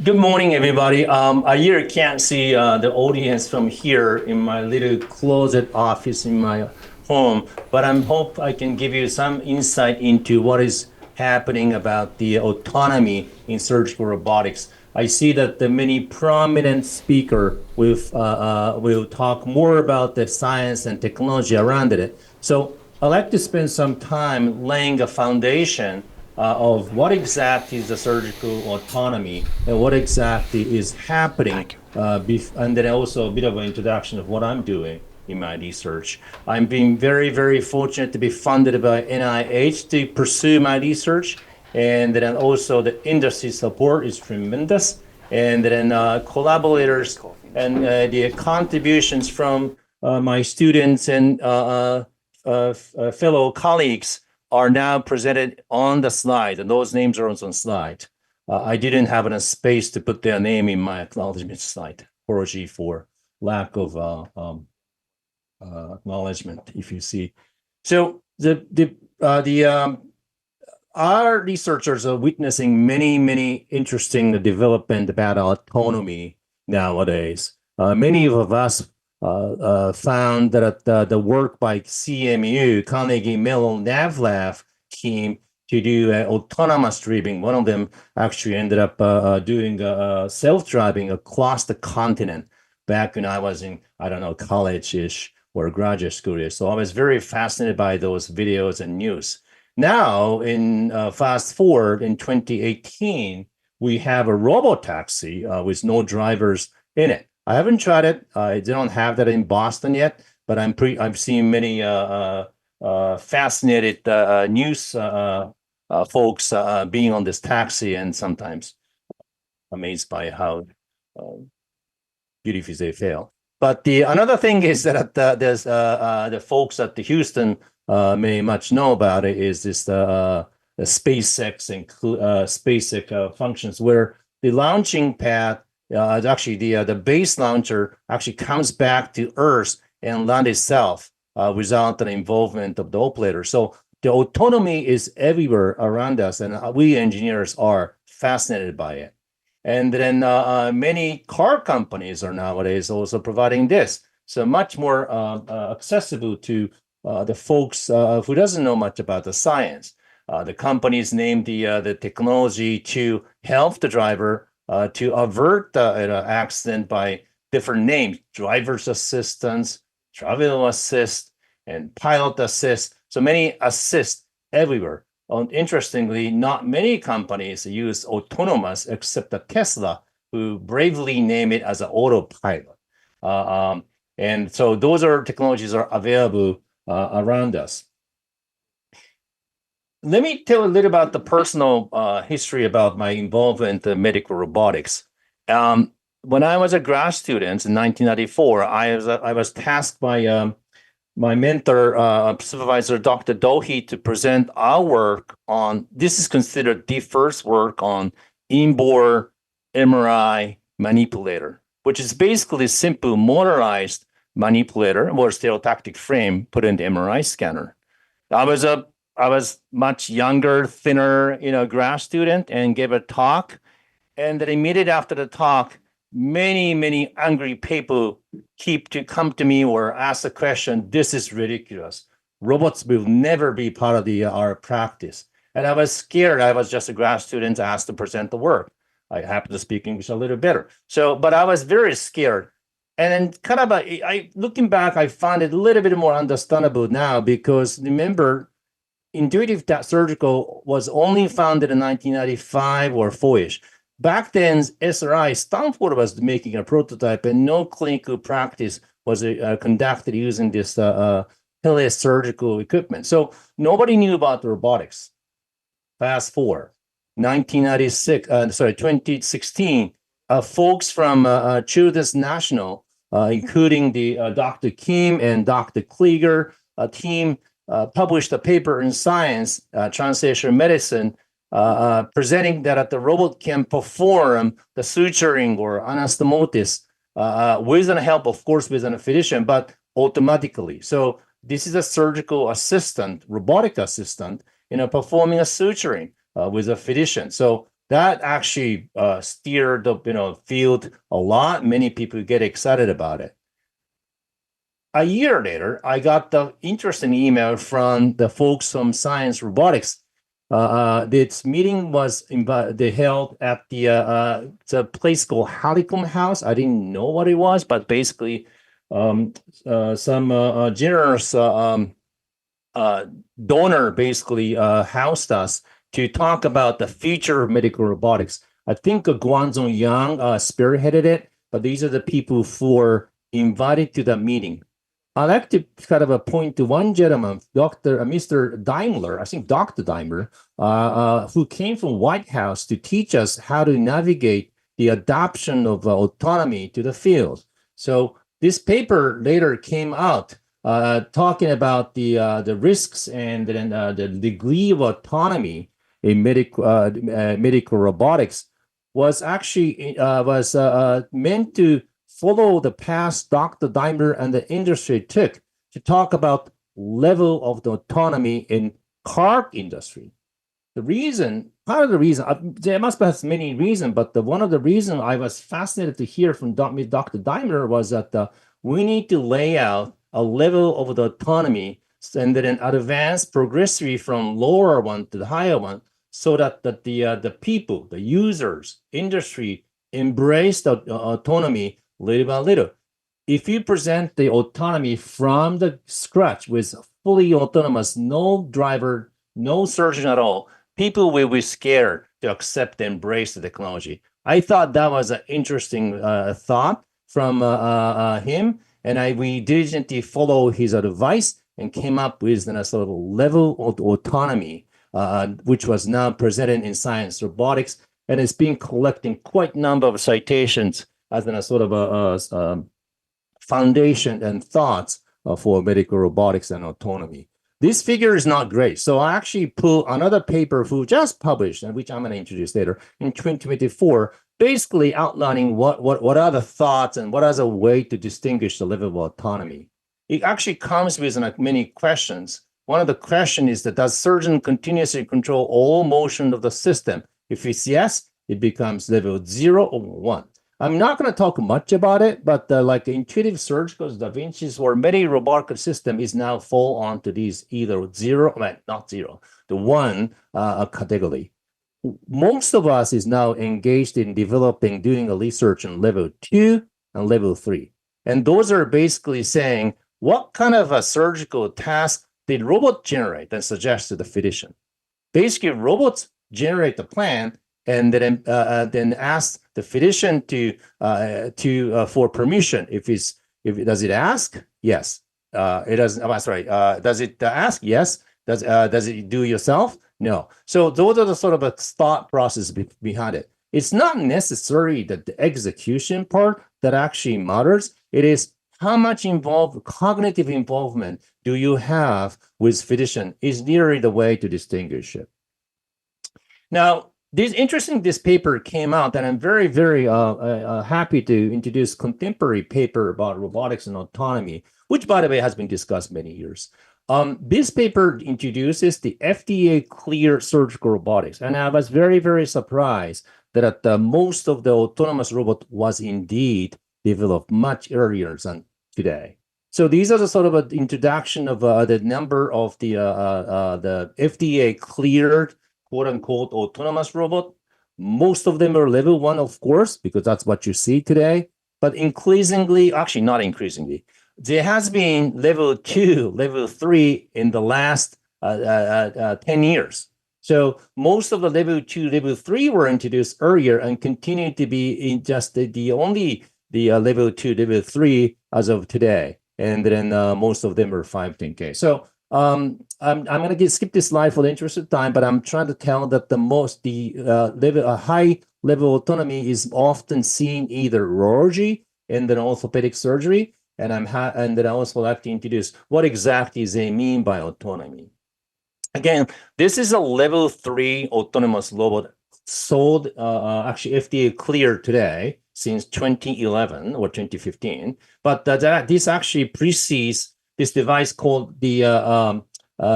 Good morning, everybody. I here can't see the audience from here in my little closet office in my home, but I hope I can give you some insight into what is happening about the autonomy in surgical robotics. I see that the many prominent speaker will talk more about the science and technology around it. So I'd like to spend some time laying a foundation of what exactly is the surgical autonomy and what exactly is happening. And then also a bit of an introduction of what I'm doing in my research. I'm being very, very fortunate to be funded by NIH to pursue my research. And then also the industry support is tremendous. And then collaborators and the contributions from my students and fellow colleagues are now presented on the slide, and those names are also on slide. I didn't have enough space to put their name in my acknowledgement slide. Apology for lack of acknowledgement, if you see. So our researchers are witnessing many interesting development about autonomy nowadays. Many of us found that the work by CMU, Carnegie Mellon NavLab team to do autonomous driving. One of them actually ended up doing self-driving across the continent back when I was in, I don't know, college-ish or graduate school-ish. So I was very fascinated by those videos and news. Now, in fast forward in 2018, we have a robotaxi with no drivers in it. I haven't tried it. I don't have that in Boston yet, but I've seen many fascinated news folks being on this taxi, and sometimes amazed by how beautifully they fail. But another thing is that there's the folks at the Houston may much know about it is this the SpaceX and SpaceX functions where the launching pad. Actually, the base launcher actually comes back to Earth and land itself without the involvement of the operator. So the autonomy is everywhere around us, and we engineers are fascinated by it. And then many car companies are nowadays also providing this. So much more accessible to the folks who doesn't know much about the science. The companies named the technology to help the driver to avert an accident by different names: driver's assistance, travel assist, and pilot assist. So many assists everywhere. Interestingly, not many companies use autonomous except the Tesla, who bravely name it as an autopilot. And so those are technologies are available around us. Let me tell a little about the personal history about my involvement in medical robotics. When I was a grad student in 1994, I was tasked by my mentor, supervisor, Dr. Dohi, to present our work on, this is considered the first work on inboard MRI manipulator, which is basically a simple motorized manipulator or stereotactic frame put in the MRI scanner. I was much younger, thinner, grad student, and gave a talk. And then immediately after the talk, many angry people keep to come to me or ask the question, "This is ridiculous. Robots will never be part of our practice." And I was scared. I was just a grad student asked to present the work. I happen to speak English a little better. But I was very scared. And then kind of, looking back, I find it a little bit more understandable now because remember, intuitive surgical was only founded in 1995 or 4-ish. Back then, SRI, Stanford was making a prototype and no clinical practice was conducted using this telesurgical equipment. So nobody knew about the robotics. Fast forward, 2016, folks from Children's National, including the Dr. Kim and Dr. Klieger team, published a paper in Science, Translational Medicine, presenting that the robot can perform the suturing or anastomosis with the help, of course, with a physician, but automatically. So this is a surgical assistant, robotic assistant, performing a suturing with a physician. So that actually steered the field a lot. Many people get excited about it. A year later, I got the interesting email from the folks from Science Robotics. This meeting was they held at it's a place called Halicum House. I didn't know what it was, but basically some generous donor basically housed us to talk about the future of medical robotics. I think Guanzhong Yang spearheaded it, but these are the people who were invited to the meeting. I'd like to kind of point to one gentleman, Mr. Daimler, I think Dr. Daimler, who came from White House to teach us how to navigate the adoption of autonomy to the field. So this paper later came out talking about the risks and then the degree of autonomy in medical robotics was actually meant to follow the path Dr. Daimler and the industry took to talk about level of the autonomy in car industry. Part of the reason, there must have many reasons, but one of the reasons I was fascinated to hear from Dr. Daimler was that we need to lay out a level of the autonomy and then advance progressively from lower one to the higher one, so that the people, the users, industry embrace the autonomy little by little. If you present the autonomy from the scratch with fully autonomous, no driver, no surgeon at all, people will be scared to accept and embrace the technology. I thought that was an interesting thought from him, and we diligently followed his advice and came up with a sort of level of autonomy, which was now presented in Science Robotics, and it's been collecting quite a number of citations as a sort of a foundation and thoughts for medical robotics and autonomy. This figure is not great. So I actually pulled another paper who just published, and which I'm going to introduce later, in 2024, basically outlining what are the thoughts and what are the way to distinguish the level of autonomy. It actually comes with many questions. One of the questions is that does surgeon continuously control all motion of the system? If it's yes, it becomes level 0 or 1. I'm not going to talk much about it, but like intuitive surgical Da Vinci's or many robotic system is now fall onto these either 0, not 0, the 1 category. Most of us is now engaged in doing a research on level 2 and level 3. And those are basically saying, what kind of a surgical task did robot generate and suggest to the physician? Basically, robots generate the plan and then ask the physician for permission. Does it ask? Yes. It doesn't. Oh, sorry. Does it ask? Yes. Does it do yourself? No. So those are the sort of a thought process behind it. It's not necessarily that the execution part that actually matters. It is how much cognitive involvement do you have with physician is nearly the way to distinguish it. Now, this paper came out, and I'm very, very happy to introduce contemporary paper about robotics and autonomy, which, by the way, has been discussed many years. This paper introduces the FDA-cleared surgical robotics, and I was very, very surprised that most of the autonomous robot was indeed developed much earlier than today. So these are the sort of an introduction of the number of the FDA-cleared quote-unquote autonomous robot. Most of them are level 1, of course, because that's what you see today. But increasingly, actually not increasingly, there has been level 2, level 3 in the last 10 years. So most of the level 2, level 3 were introduced earlier and continue to be in just the level 2, level 3 as of today. And then most of them are 510K. So I'm going to skip this slide for the interest of time, but I'm trying to tell that high level autonomy is often seen either urology and then orthopedic surgery. And then I also like to introduce what exactly they mean by autonomy. Again, this is a level 3 autonomous robot sold, actually FDA cleared today since 2011 or 2015. But this actually precedes this device called the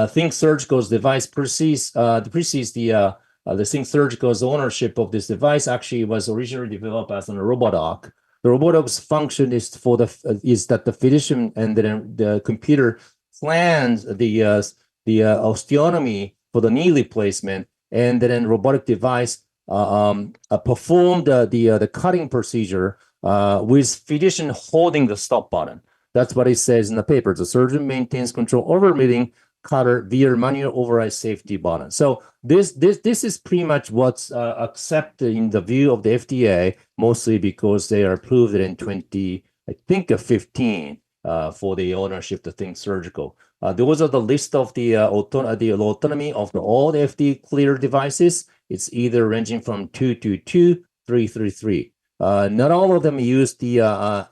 Think Surgical's device precedes the the Think Surgical's ownership of this device actually was originally developed as a robodoc. The robotoc's function is that the physician and then the computer plans the osteotomy for the knee replacement, and then robotic device perform the cutting procedure with physician holding the stop button. That's what it says in the paper. The surgeon maintains control over moving cutter via manual override safety button. So this is pretty much what's accepted in the view of the FDA, mostly because they are approved in 2015 for the ownership of Think Surgical. Those are the list of the autonomy of all the FDA cleared devices. It's either ranging from 222, 333. Not all of them use the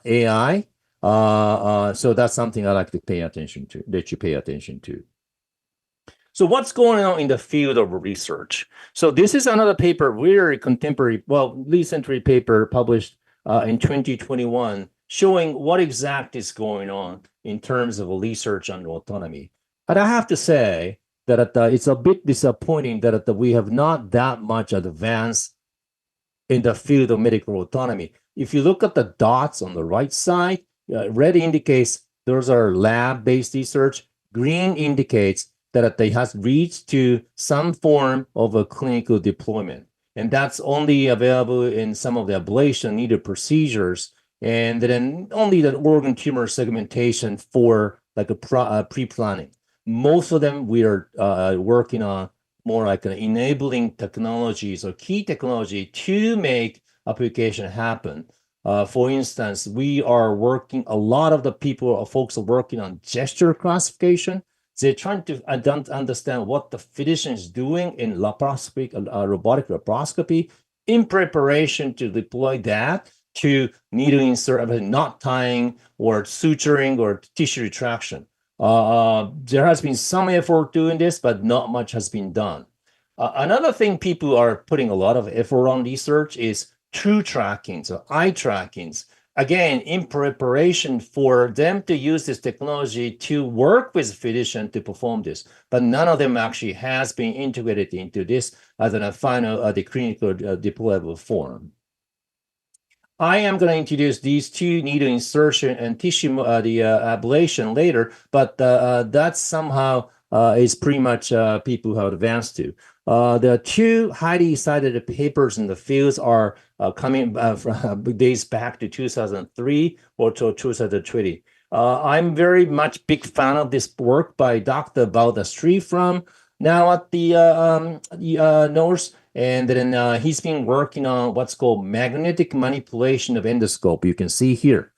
AI. So that's something I like to pay attention to, that you pay attention to. So what's going on in the field of research? So this is another paper, very contemporary, recently paper published in 2021, showing what exactly is going on in terms of research on autonomy. And I have to say that it's a bit disappointing that we have not that much advanced in the field of medical autonomy. If you look at the dots on the right side, red indicates those are lab-based research. Green indicates that they has reached to some form of a clinical deployment. And that's only available in some of the ablation needed procedures, and then only the organ tumor segmentation for like a pre-planning. Most of them we are working on more like enabling technologies or key technology to make application happen. For instance, we are working, a lot of the folks are working on gesture classification. They're trying to understand what the physician is doing in laparoscopic, robotic laparoscopy, in preparation to deploy that to needle insert, knot tying or suturing or tissue retraction. There has been some effort doing this, but not much has been done. Another thing people are putting a lot of effort on research is true trackings or eye trackings. Again, in preparation for them to use this technology to work with physician to perform this, but none of them actually has been integrated into this as a final the clinical deployable form. I am going to introduce these two needle insertion and tissue the ablation later, but that somehow is pretty much people have advanced to. The two highly cited papers in the fields are coming from days back to 2003 or to 2020. I'm very much big fan of this work by Dr. Baldastri from now at the North, and then he's been working on what's called magnetic manipulation of endoscope. You can see here,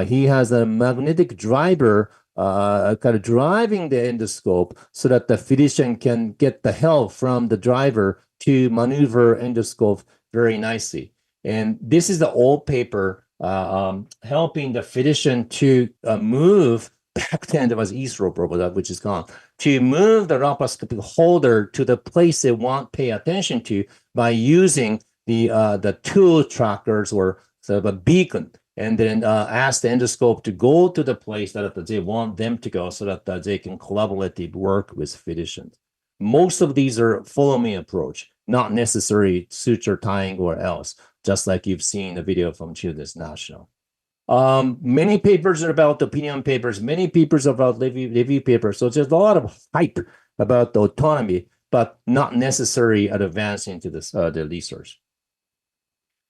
he has a magnetic driver kind of driving the endoscope so that the physician can get the help from the driver to maneuver endoscope very nicely. And this is the old paper helping the physician to move, back then there was e-stroke robot, which is gone, to move the laparoscopic holder to the place they want to pay attention to by using the tool trackers or sort of a beacon, and then ask the endoscope to go to the place that they want them to go so that they can collaboratively work with physicians. Most of these are follow-me approach, not necessarily suture tying or else, just like you've seen the video from Children's National. Many papers are about opinion papers, many papers about review papers. So there's a lot of hype about the autonomy, but not necessarily advance into this, the research.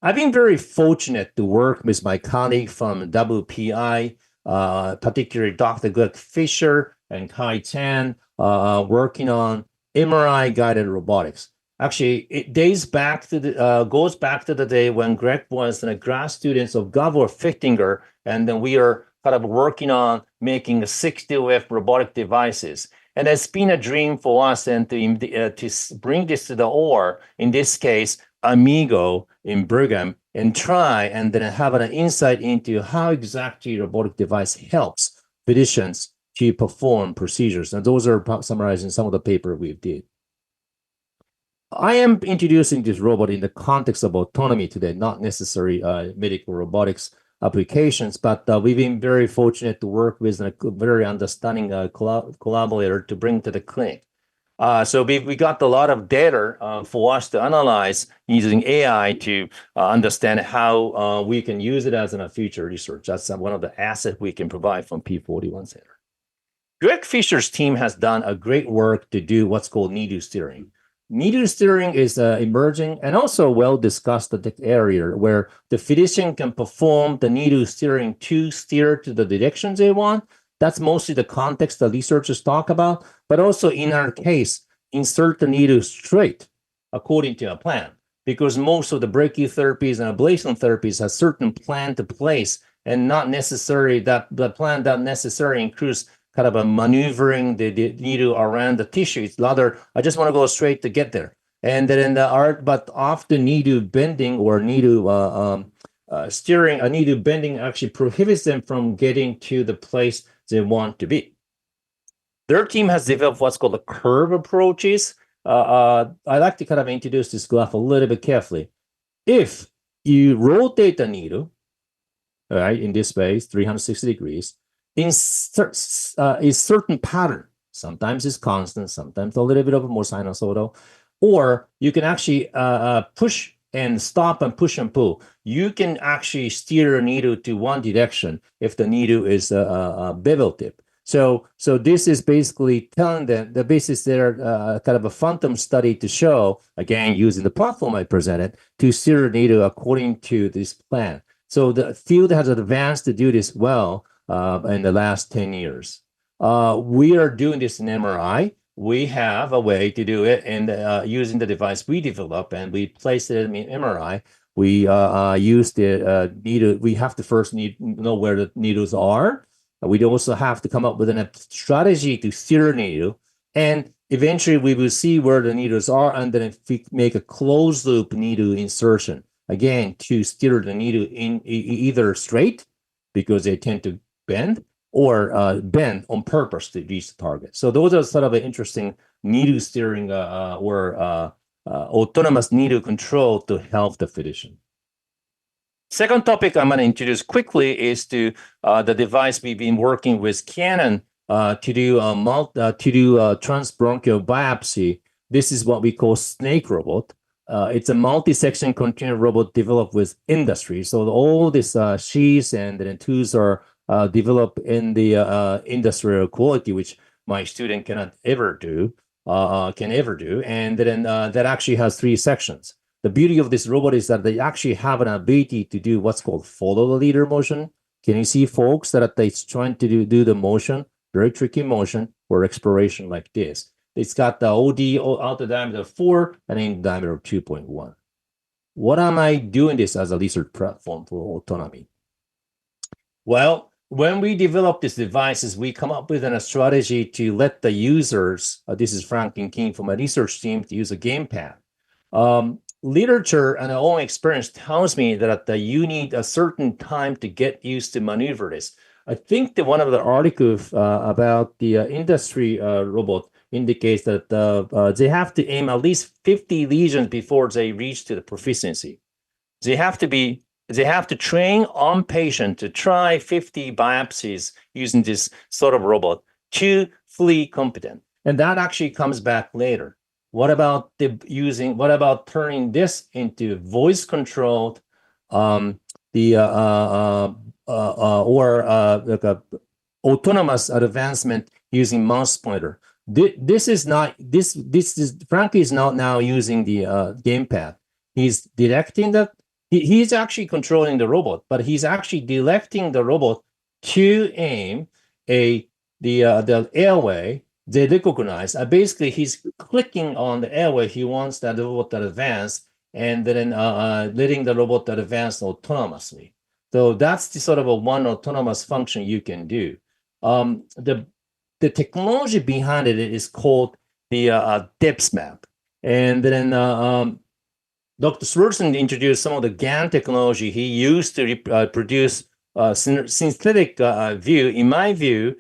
I've been very fortunate to work with my colleague from WPI, particularly Dr. Greg Fisher and Kai Chan, working on MRI-guided robotics. Actually, it dates back to the goes back to the day when Greg was a grad student of Gabor Fichtinger, and then we are kind of working on making 60OF robotic devices. And it's been a dream for us and to bring this to the OR, in this case, Amigo in Brigham, and try and then have an insight into how exactly robotic device helps physicians to perform procedures. And those are summarized in some of the paper we did. I am introducing this robot in the context of autonomy today, not necessarily medical robotics applications, but we've been very fortunate to work with a very understanding collaborator to bring to the clinic. So we got a lot of data for us to analyze using AI to understand how we can use it as in a future research. That's one of the assets we can provide from P41 Center. Greg Fisher's team has done a great work to do what's called NIDU steering. NIDU steering is emerging and also well discussed area where the physician can perform the NIDU steering to steer to the directions they want. That's mostly the context the researchers talk about, but also in our case, insert the needle straight according to a plan, because most of the brachytherapies and ablation therapies have certain plan to place, and not necessarily that the plan that necessarily includes kind of a maneuvering the needle around the tissue. It's rather, I just want to go straight to get there. And then in the art, but often needle bending or needle steering, a needle bending actually prohibits them from getting to the place they want to be. Their team has developed what's called the curve approaches. I like to kind of introduce this graph a little bit carefully. If you rotate the needle, all right, in this space, 360 degrees, in a certain pattern, sometimes it's constant, sometimes a little bit of more sinusoidal, or you can actually push and stop and push and pull. You can actually steer a needle to one direction if the needle is a bevel tip. So this is basically telling them the basis there, kind of a phantom study to show, again, using the platform I presented, to steer a needle according to this plan. So the field has advanced to do this well in the last 10 years. We are doing this in MRI. We have a way to do it, and using the device we develop, and we place it in MRI. We use the needle. We have to first know where the needles are. We'd also have to come up with a strategy to steer a needle, and eventually we will see where the needles are, and then make a closed loop needle insertion, again, to steer the needle in either straight, because they tend to bend, or bend on purpose to reach the target. So those are sort of an interesting needle steering or autonomous needle control to help the physician. Second topic I'm going to introduce quickly is to the device we've been working with Canon to do transbronchial biopsy. This is what we call snake robot. It's a multi-section container robot developed with industry. So all these sheaths and the tools are developed in the industrial quality, which my student cannot ever do, and then that actually has 3 sections. The beauty of this robot is that they actually have an ability to do what's called follow the leader motion. Can you see, folks, that it's trying to do the motion, very tricky motion or exploration like this? It's got the OD, outer diameter of 4 and in diameter of 2.1. What am I doing this as a research platform for autonomy? Well, when we develop these devices, we come up with a strategy to let the users, this is Frank and King from my research team, to use a gamepad. Literature and our own experience tells me that you need a certain time to get used to maneuver this. I think that one of the articles about the industry robot indicates that they have to aim at least 50 lesions before they reach to the proficiency. They have to train on patient to try 50 biopsies using this sort of robot to fully competent. And that actually comes back later. What about turning this into voice controlled autonomous advancement using mouse pointer? This is Frankie is not now using the gamepad. He's directing he's actually controlling the robot, but he's actually directing the robot to aim the airway they recognize. Basically, he's clicking on the airway he wants that robot to advance, and then letting the robot to advance autonomously. So that's the sort of one autonomous function you can do. The technology behind it is called the depth map. And then Dr. Swerson introduced some of the GAN technology he used to produce synthetic view. In my view,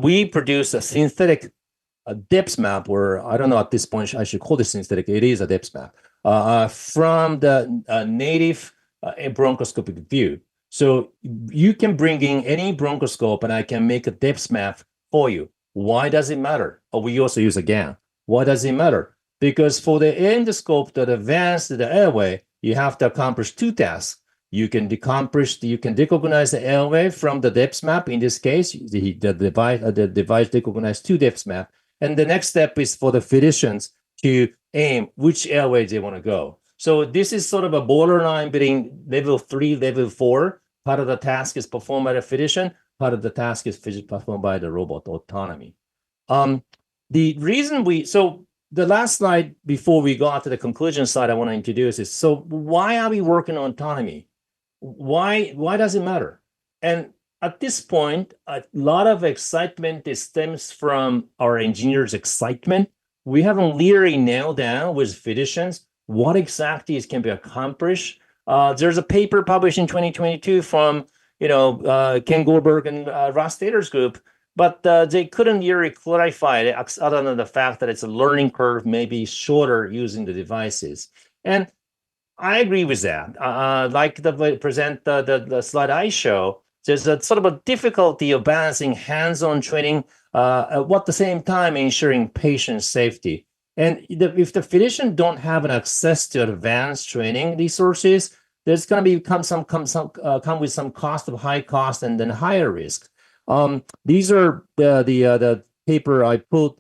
we produce a synthetic depth map, where I don't know at this point I should call this synthetic. It is a depth map from the native bronchoscopic view. So you can bring in any bronchoscope, and I can make a depth map for you. Why does it matter? We also use a GAN. Why does it matter? Because for the endoscope to advance the airway, you have to accomplish two tasks. You can decognize the airway from the depth map. In this case, the device decognizes two depth map. And the next step is for the physicians to aim which airway they want to go. So this is sort of a borderline between level 3, level 4. Part of the task is performed by the physician. Part of the task is performed by the robot, autonomy. The reason the last slide before we go on to the conclusion slide I want to introduce is, so why are we working on autonomy? Why does it matter? And at this point, a lot of excitement stems from our engineers' excitement. We haven't really nailed down with physicians what exactly can be accomplished. There's a paper published in 2022 from Ken Goldberg and Ross Taylor's group, but they couldn't really clarify it other than the fact that it's a learning curve, maybe shorter using the devices. And I agree with that. Like the slide I show, there's a sort of a difficulty of balancing hands-on training at the same time ensuring patient safety. And if the physician don't have an access to advanced training resources, there's going to come with some high cost and then higher risk. These are the paper I put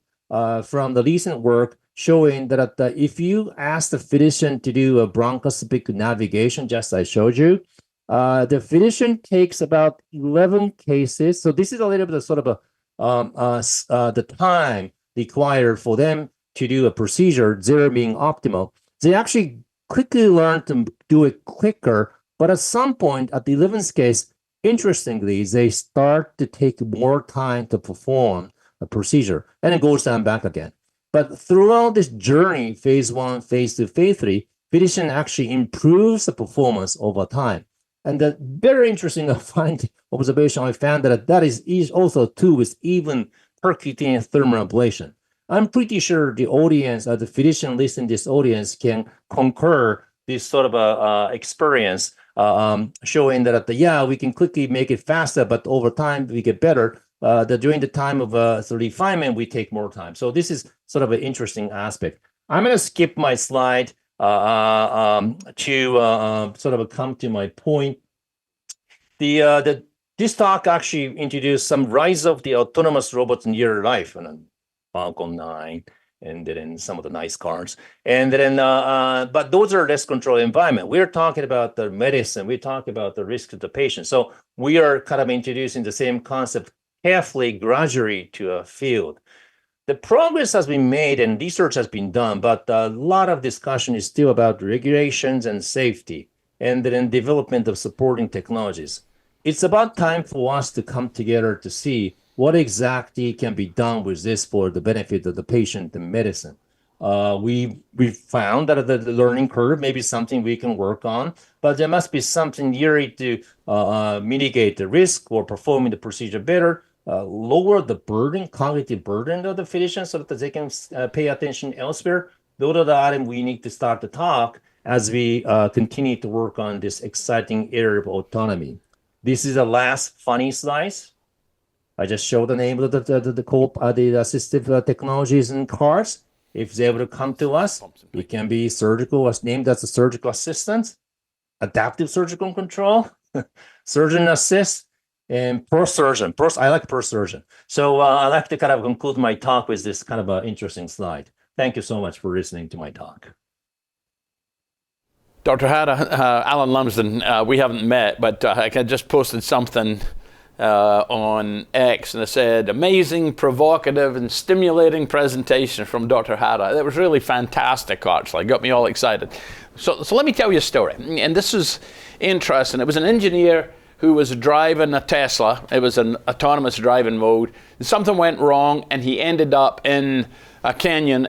from the recent work showing that if you ask the physician to do a bronchoscopic navigation, just I showed you, the physician takes about 11 cases. So this is a little bit of sort of the time required for them to do a procedure, 0 being optimal. They actually quickly learn to do it quicker, but at some point at the 11th case, interestingly, they start to take more time to perform a procedure, and it goes down back again. But throughout this journey, phase 1, phase 2, phase 3, physician actually improves the performance over time. And the very interesting observation I found that is also true with even percutaneous thermal ablation. I'm pretty sure the audience, the physician listening to this audience can concur this sort of experience showing that, we can quickly make it faster, but over time we get better. During the time of refinement, we take more time. So this is sort of an interesting aspect. I'm going to skip my slide to sort of come to my point. This talk actually introduced some rise of the autonomous robots in your life, and Falcon 9, and then some of the nice cars. And then, but those are less controlled environment. We're talking about the medicine. We talk about the risk to the patient. So we are kind of introducing the same concept carefully, gradually to a field. The progress has been made and research has been done, but a lot of discussion is still about regulations and safety, and then development of supporting technologies. It's about time for us to come together to see what exactly can be done with this for the benefit of the patient and medicine. We found that the learning curve may be something we can work on, but there must be something really to mitigate the risk or performing the procedure better, lower the burden, cognitive burden of the physician so that they can pay attention elsewhere. Those are the items we need to start to talk as we continue to work on this exciting area of autonomy. This is the last funny slide. I just showed the name of the assistive technologies in cars. If they're able to come to us, it can be surgical, named as a surgical assistant, adaptive surgical control, surgeon assist, and pro-surgeon. I like pro-surgeon. So I'd like to kind of conclude my talk with this kind of an interesting slide. Thank you so much for listening to my talk. Dr. Hata, Alan Lumsden, we haven't met, but I just posted something on X, and it said, amazing, provocative, and stimulating presentation from Dr. Hata. That was really fantastic, actually. Got me all excited. So let me tell you a story. And this is interesting. It was an engineer who was driving a Tesla. It was an autonomous driving mode. Something went wrong, and he ended up in a canyon